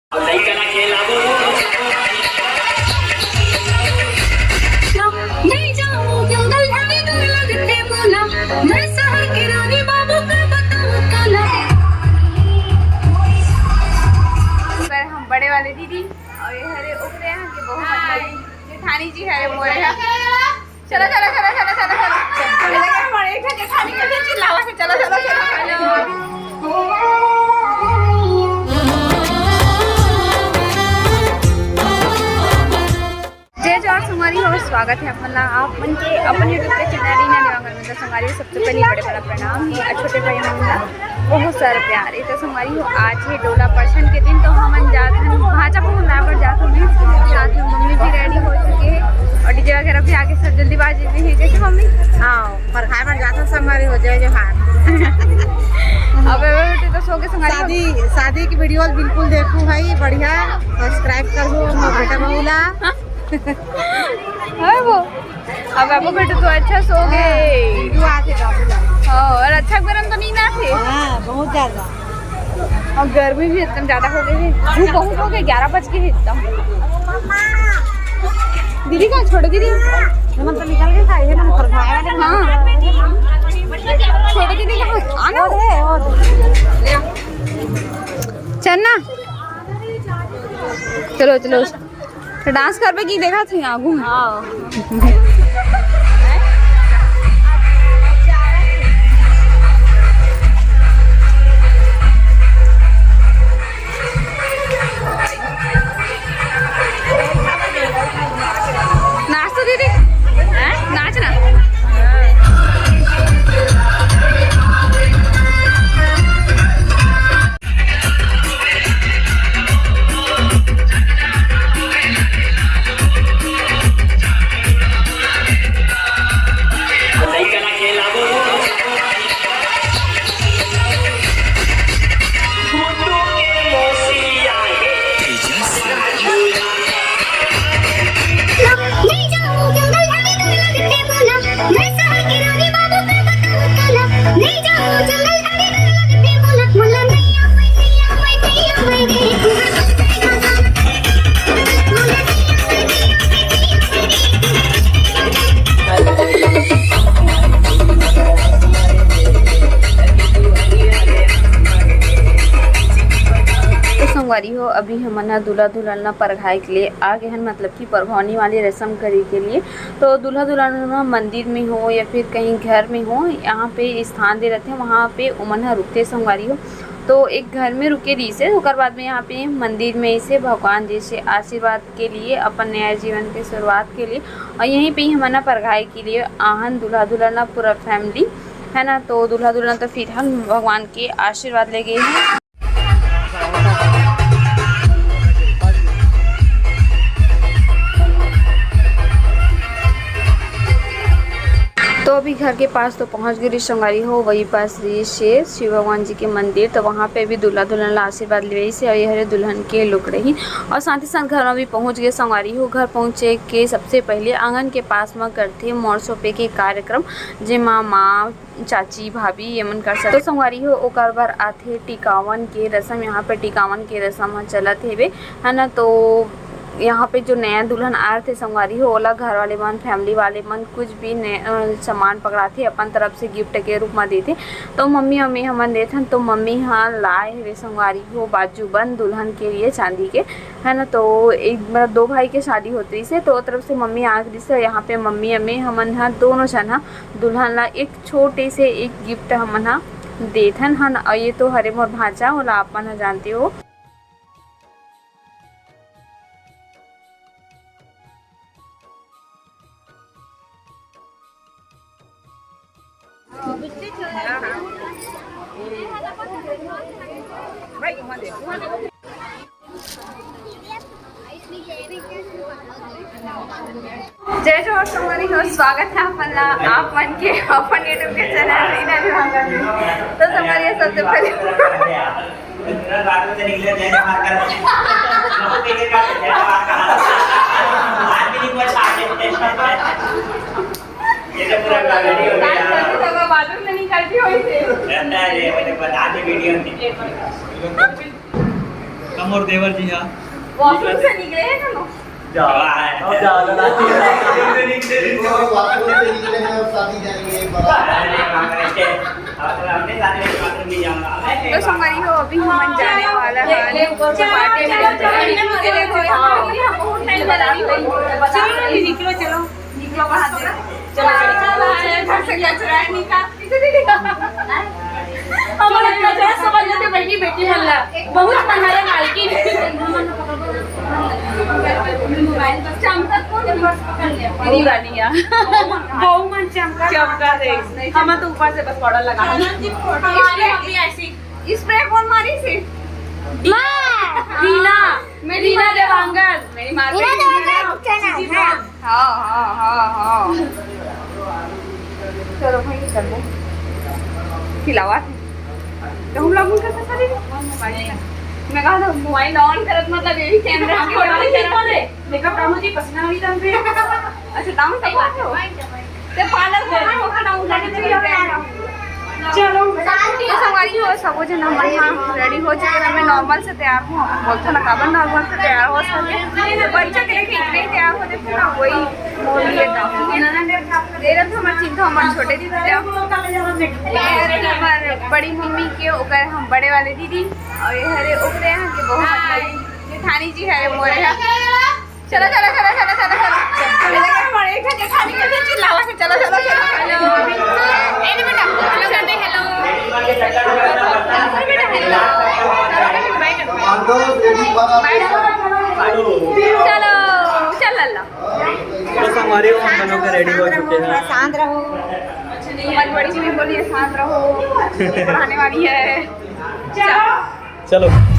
बड़े वाले दीदी और ये हरे उगरे हैं कि बहुत जेठानी जी है मोरे है। चलो चलो चलो चलो चलो चलो हमारे जेठानी के चिल्लावा के चलो चलो चलो। जय जोर संगवारी हो, स्वागत है अपना आप मन के अपन यूट्यूब पे चैनल रीना देवांगन में। तो संगवारी सबसे पहले बड़े बड़ा प्रणाम ही छोटे भाई मम्मा बहुत सारा प्यार है। तो संगवारी हो आज है डोला पर्सन के दिन, तो हम जाते हैं भाजा को ला पर जाते हैं। साथ में मम्मी भी रेडी हो चुके हैं और डीजे वगैरह भी आगे सब जल्दीबाजी में है। कैसे मम्मी? हाँ पर खाए पर जाते संगवारी हो जाए जो हाथ अब बेटे तो सो के संगवारी शादी की वीडियो बिल्कुल देखो भाई, बढ़िया सब्सक्राइब कर दो बेटा बहुला है वो। अब आपको बेटे तो अच्छा सो गए और अच्छा गरम तो नहीं ना थे। हाँ बहुत ज्यादा, और गर्मी भी एकदम ज्यादा हो गई है। धूप बहुत हो गई, 11 बज के एकदम। दीदी कहाँ छोड़ो दीदी? तो निकल के खाए ना पर खाए। हाँ छोड़ो दीदी कहाँ? आना चलना चलो चलो। तो डांस करबे की देखा थी आगू। नाच तो दीदी नाचना। संगवारी हो अभी हम दूल्हा दुल्हन परघाई के लिए आ गए हैं, मतलब कि परघौनी वाली रस्म करे के लिए। तो दूल्हा दुल्हन मंदिर में हो या फिर कहीं घर में हो, यहाँ पे स्थान दे रहते हैं, वहाँ पे उमन रुकते संगवारी हो। तो एक घर में रुके रही से उसके बाद में यहाँ पे मंदिर में इसे भगवान जी से आशीर्वाद के लिए, अपन नया जीवन की शुरुआत के लिए, और यहीं पे ही हम परघाई के लिए आहन दूल्हा दुल्हन पूरा फैमिली है ना। तो दूल्हा दुल्हन तो फिर हम भगवान के आशीर्वाद ले गए हैं। तो अभी घर के पास तो पहुंच गई संगवारी हो, वही पास रही से शिव भगवान जी के मंदिर। तो वहाँ पे भी दूल्हा दुल्हन आशीर्वाद ले से और ये दुल्हन के लुक रही। और साथ ही साथ घर में भी पहुँच गए संगवारी हो। घर पहुँचे के सबसे पहले आंगन के पास में करते मोर सोपे के कार्यक्रम, जिमा माँ चाची भाभी यमन कर सकते। तो संगवारी हो ओकर बार आते टिकावन के रस्म, यहाँ पे टिकावन के रस्म चलत है ना। तो यहाँ पे जो नया दुल्हन आए थे संगवारी हो, ओला घर वाले मन फैमिली वाले मन कुछ भी सामान पकड़ाते अपन तरफ से गिफ्ट के रूप में देते। तो मम्मी हमन देथन, तो मम्मी हाँ लाए हुए संगवारी हो बाजूबंद दुल्हन के लिए चांदी के है ना। तो एक मतलब 2 भाई के शादी होती से, तो तरफ से मम्मी आखिरी से यहाँ पे मम्मी हमन हाँ दोनों जन हाँ दुल्हन ला एक छोटे से एक गिफ्ट हमन हाँ देथन हन। और ये तो हरे मोर भांजा ओला अपन जानते हो। जय जोहर संगवारी हो, स्वागत है अपना आप मन के अपन यूट्यूब के चैनल रीना देवांगन में। तो संगवारी सबसे पहले मालूम नहीं करती हुई थे। हम और देवर जी हाँ वॉशरूम से निकले हैं दोनों। तो संगरी हो अभी हम जाने वाला है निकलो चलो निकलो बाहर चलो घर से कचरा निकाल हमारा कचरा समझ लेते बड़ी बेटी हल्ला बहुत बनाया मालकिन मोबाइल पर चमका कौन बस पकड़ लिया मेरी रानिया बहु मन चमका दे हम तो ऊपर से बस पाउडर लगा स्प्रे कौन मारी से दीना मैं दीना देवांगन मेरी माँ हाँ चलो भाई कर दो खिलावा तो हम लोग कैसे करेंगे मैं कहा था मोबाइल ऑन करत मतलब यही कैमरा के वाले करा दे मेकअप रामू जी पसीना नहीं डाल रहे अच्छा डाउन सही बात है ते पार्लर से हो डाउन करके चलो तो सवारी हो सब जन हम यहाँ रेडी हो चुके हैं मैं नॉर्मल से तैयार हूँ बोलता ना काबर नॉर्मल से तैयार हो सके बच्चा के लेके इतने ही तैयार हो देखो ना वही मोड़ लिए दे रहा था हमारे चिंता हमारे छोटे दीदी हमारे बड़ी मम्मी के ओकर हम बड़े वाले दीदी और ये हरे ओकरे यहाँ के बहुत जेठानी जी है मोरे यहाँ चलो चलो चलो चलो चलो चलो हमारे जेठानी के भी चिल्लावा के चलो चलो चलो हेलो बेटा हेलो करते हेलो चलो चल अल्लाह बस हमारे हम दोनों के रेडी हो चुके हैं शांत रहो हमारी बड़ी जी भी बोलिए शांत रहो पढ़ाने वाली है चलो